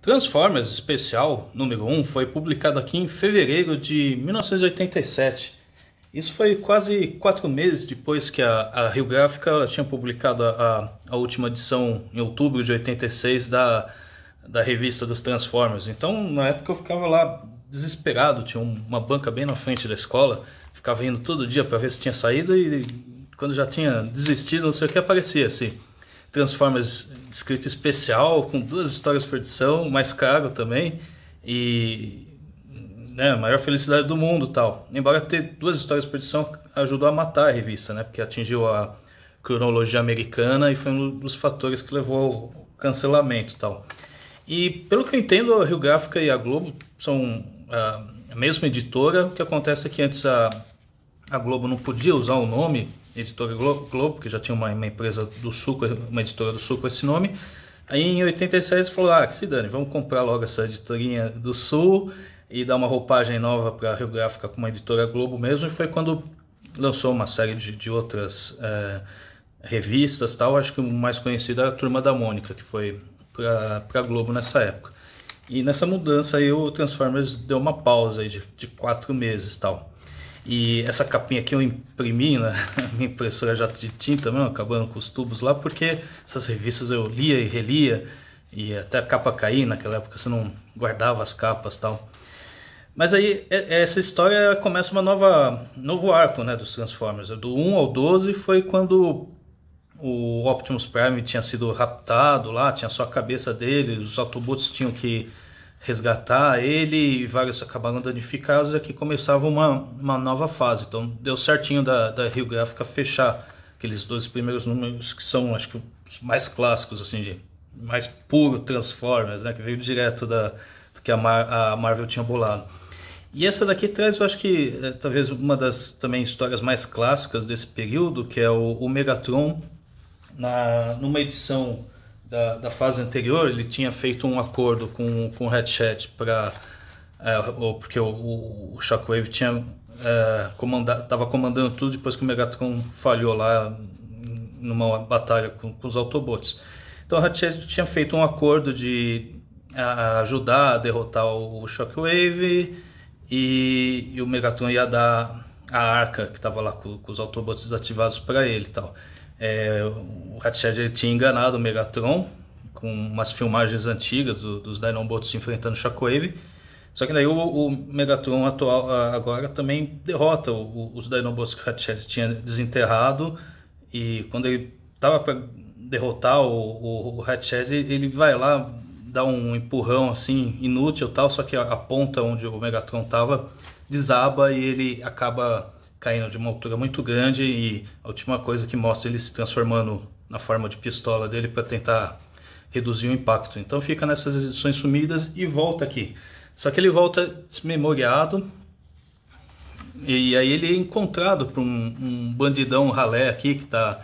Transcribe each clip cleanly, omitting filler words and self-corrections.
Transformers Especial número 1 foi publicado aqui em fevereiro de 1987. Isso foi quase 4 meses depois que a Rio Gráfica tinha publicado a última edição em outubro de 86 da revista dos Transformers. Então, na época eu ficava lá desesperado, tinha uma banca bem na frente da escola, ficava indo todo dia para ver se tinha saído e quando já tinha desistido, não sei o que, aparecia assim. Transformers escrito especial, com 2 histórias por edição, mais caro também, e né, maior felicidade do mundo tal. Embora ter 2 histórias por edição ajudou a matar a revista, né, porque atingiu a cronologia americana e foi um dos fatores que levou ao cancelamento tal. E pelo que eu entendo, a Rio Gráfica e a Globo são a mesma editora. O que acontece é que antes a Globo não podia usar o nome Editora Globo, porque já tinha uma empresa do Sul, uma editora do Sul com esse nome. Aí em 86 falou, que se dane, vamos comprar logo essa editorinha do Sul e dar uma roupagem nova para a Rio Gráfica com uma editora Globo mesmo. E foi quando lançou uma série de outras revistas tal. Acho que o mais conhecido era a Turma da Mônica, que foi para a Globo nessa época. E nessa mudança aí o Transformers deu uma pausa aí de 4 meses tal. E essa capinha aqui eu imprimi na minha impressora jato de tinta mesmo, acabando com os tubos lá, porque essas revistas eu lia e relia, e até a capa cair, naquela época você não guardava as capas e tal. Mas aí essa história começa novo arco, né, dos Transformers. Do 1 ao 12 foi quando o Optimus Prime tinha sido raptado lá, tinha só a cabeça dele, os Autobots tinham que resgatar ele e vários acabaram danificados. Aqui começava uma nova fase, então deu certinho da Rio Gráfica fechar aqueles 12 primeiros números que são, acho que, os mais clássicos, assim, de mais puro Transformers, né, que veio direto do que a Marvel tinha bolado. E essa daqui traz, eu acho que talvez uma das também histórias mais clássicas desse período, que é o Megatron. Numa edição da fase anterior, ele tinha feito um acordo com o Hatchet porque o Shockwave tinha estava comandando tudo depois que o Megatron falhou lá numa batalha com os Autobots. Então o Hatchet tinha feito um acordo de ajudar a derrotar o Shockwave e o Megatron ia dar a arca que estava lá com os Autobots desativados para ele e tal. O Hatchet tinha enganado o Megatron com umas filmagens antigas dos Dinobots enfrentando o Shockwave. Só que daí o Megatron atual agora também derrota os Dinobots que o Hatchet tinha desenterrado. E quando ele estava para derrotar o Hatchet, ele vai lá dar um empurrão assim inútil tal, só que a ponta onde o Megatron estava desaba e ele acaba caindo de uma altura muito grande, e a última coisa que mostra ele se transformando na forma de pistola dele para tentar reduzir o impacto. Então fica nessas edições sumidas e volta aqui. Só que ele volta desmemoriado, e aí ele é encontrado por um bandidão ralé aqui que tá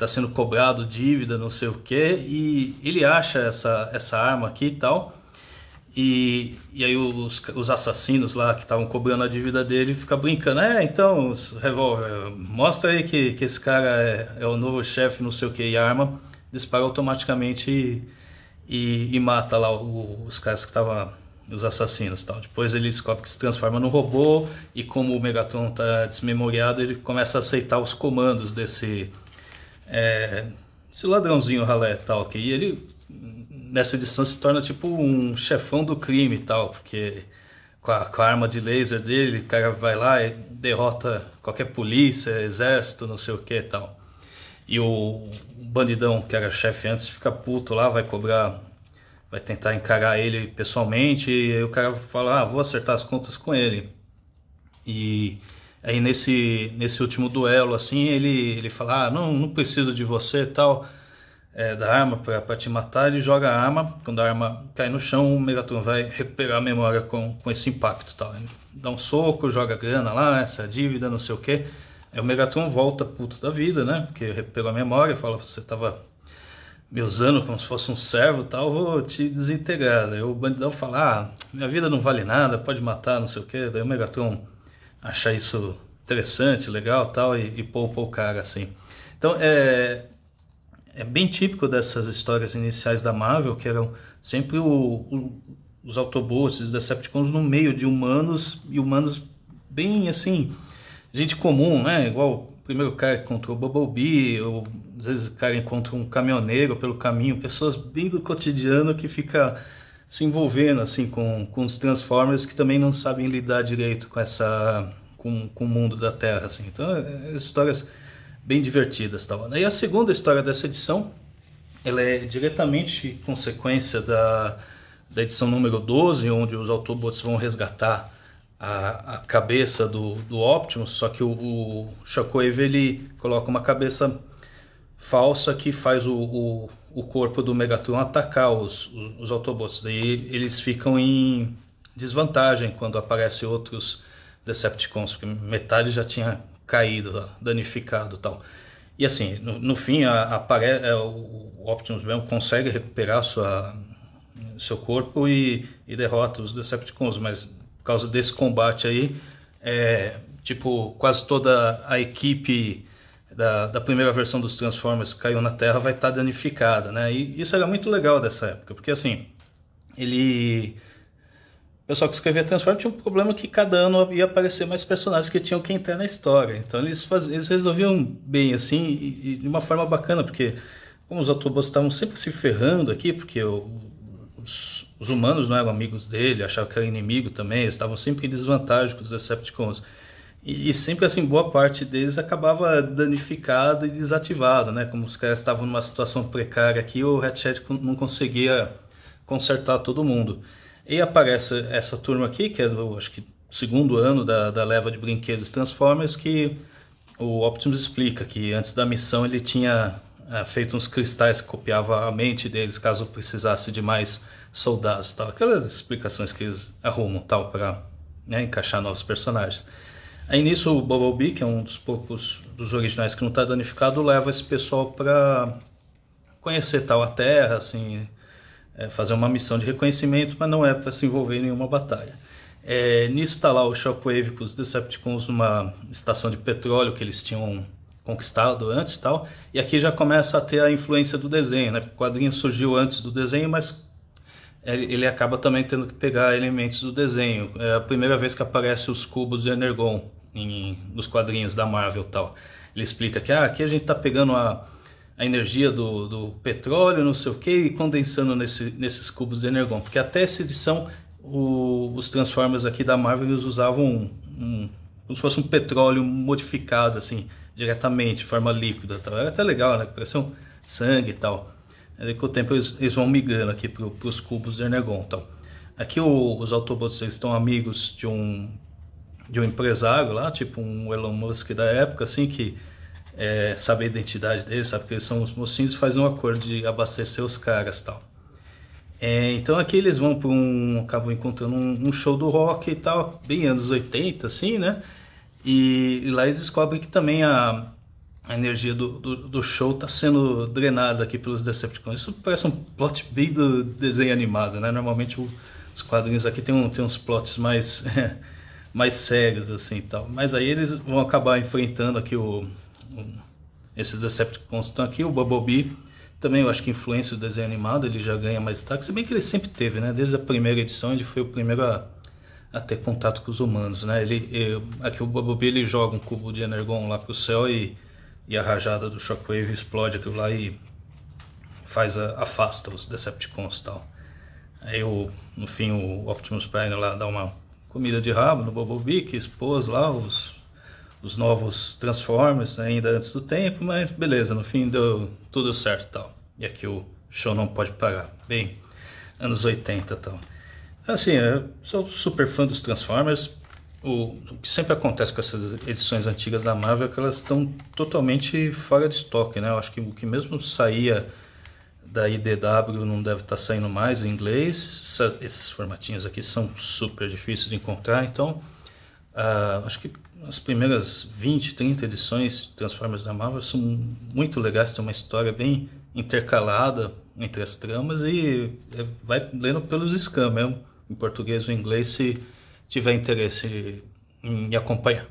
sendo cobrado dívida, não sei o que, e ele acha essa arma aqui e tal. E aí os assassinos lá que estavam cobrando a dívida dele ficam brincando, então, revólver, mostra aí que esse cara é o novo chefe, não sei o que, e a arma dispara automaticamente e mata lá os caras que estavam, os assassinos tal. Depois ele descobre que se transforma no robô, e como o Megatron está desmemoriado, ele começa a aceitar os comandos esse ladrãozinho ralé tal, e ele nessa edição se torna tipo um chefão do crime e tal, porque com a arma de laser dele, o cara vai lá e derrota qualquer polícia, exército, não sei o que e tal. E o bandidão, que era chefe antes, fica puto lá, vai tentar encarar ele pessoalmente, e aí o cara fala, vou acertar as contas com ele. E aí nesse último duelo, assim, ele fala, não preciso de você e tal, da arma para te matar. Ele joga a arma, quando a arma cai no chão, o Megatron vai recuperar a memória com esse impacto tal. Ele dá um soco, joga grana lá, essa dívida, não sei o que. Aí o Megatron volta puto da vida, né, porque recuperou a memória, fala, você tava me usando como se fosse um servo tal, vou te desintegrar. Aí o bandidão fala, minha vida não vale nada, pode matar, não sei o que. Daí o Megatron acha isso interessante, legal tal, e poupa o cara assim. Então é bem típico dessas histórias iniciais da Marvel, que eram sempre os Autobots, os Decepticons no meio de humanos, e humanos bem assim, gente comum, né? Igual o primeiro cara que encontrou o Bumblebee, ou às vezes o cara encontra um caminhoneiro pelo caminho, pessoas bem do cotidiano que fica se envolvendo assim com os Transformers, que também não sabem lidar direito com o mundo da Terra, assim. Então, histórias bem divertidas, tal. E a segunda história dessa edição, ela é diretamente consequência da edição número 12, onde os Autobots vão resgatar a cabeça do Optimus, só que o Shockwave ele coloca uma cabeça falsa que faz o corpo do Megatron atacar os Autobots. Daí eles ficam em desvantagem quando aparecem outros Decepticons, porque metade já tinha caído, danificado e tal. E assim, no fim, o Optimus mesmo consegue recuperar seu corpo e derrota os Decepticons, mas por causa desse combate aí, tipo, quase toda a equipe da primeira versão dos Transformers que caiu na Terra vai estar danificada, né? E isso era muito legal dessa época, porque assim, o pessoal que escrevia Transformers tinha um problema que cada ano ia aparecer mais personagens que tinham que entrar na história. Então eles resolviam bem assim, e de uma forma bacana, porque como os Autobots estavam sempre se ferrando aqui, porque os humanos não eram amigos dele, achavam que era inimigo também, eles estavam sempre em desvantagem com os Decepticons. E sempre assim, boa parte deles acabava danificado e desativado, né? Como os caras estavam numa situação precária aqui, o Ratchet não conseguia consertar todo mundo. E aparece essa turma aqui, que é acho que segundo ano da leva de brinquedos Transformers, que o Optimus explica que antes da missão ele tinha feito uns cristais que copiava a mente deles caso precisasse de mais soldados, tal. Aquelas explicações que eles arrumam tal para, né, encaixar novos personagens. Aí nisso o Bumblebee, que é um dos poucos dos originais que não está danificado, leva esse pessoal para conhecer tal a Terra, assim, fazer uma missão de reconhecimento, mas não é para se envolver em nenhuma batalha. Nisso está lá o Shockwave com os Decepticons numa estação de petróleo que eles tinham conquistado antes, tal. E aqui já começa a ter a influência do desenho, né? O quadrinho surgiu antes do desenho, mas ele acaba também tendo que pegar elementos do desenho. É a primeira vez que aparece os cubos de Energon nos quadrinhos da Marvel, tal. Ele explica que aqui a gente está pegando a energia do petróleo, não sei o que, e condensando nesses cubos de Energon. Porque até essa edição, os Transformers aqui da Marvel eles usavam como se fosse um petróleo modificado, assim, diretamente, de forma líquida. Tal. Era até legal, né? Parecia um sangue e tal. Aí com o tempo eles vão migrando aqui para os cubos de Energon. Tal. Aqui os Autobots eles estão amigos de um empresário lá, tipo um Elon Musk da época, assim, que sabe a identidade deles, sabe que eles são os mocinhos e faz um acordo de abastecer os caras, tal. Então aqui eles vão para acabam encontrando um show do rock e tal, bem anos 80, assim, né? E lá eles descobrem que também a energia do show está sendo drenada aqui pelos Decepticons. Isso parece um plot bem do desenho animado, né? Normalmente os quadrinhos aqui tem uns plots mais mais sérios assim e tal. Mas aí eles vão acabar enfrentando aqui esses Decepticons que estão aqui. O Bumblebee também, eu acho que influência do desenho animado, ele já ganha mais destaque, se bem que ele sempre teve, né? Desde a primeira edição ele foi o primeiro a ter contato com os humanos, né? Aqui o Bumblebee ele joga um cubo de Energon lá pro céu e a rajada do Shockwave explode aquilo lá e afasta os Decepticons e tal. Aí no fim o Optimus Prime lá dá uma comida de rabo no Bumblebee, que expôs lá os novos Transformers, né, ainda antes do tempo, mas beleza, no fim deu tudo certo e tal. E aqui o show não pode parar, bem, anos 80 e tal. Assim, eu sou super fã dos Transformers. O que sempre acontece com essas edições antigas da Marvel é que elas estão totalmente fora de estoque, né? Eu acho que o que mesmo saía da IDW não deve estar saindo mais em inglês. Esses formatinhos aqui são super difíceis de encontrar, então acho que as primeiras 20, 30 edições de Transformers da Marvel são muito legais, tem uma história bem intercalada entre as tramas e vai lendo pelos scan mesmo, em português ou em inglês, se tiver interesse em acompanhar.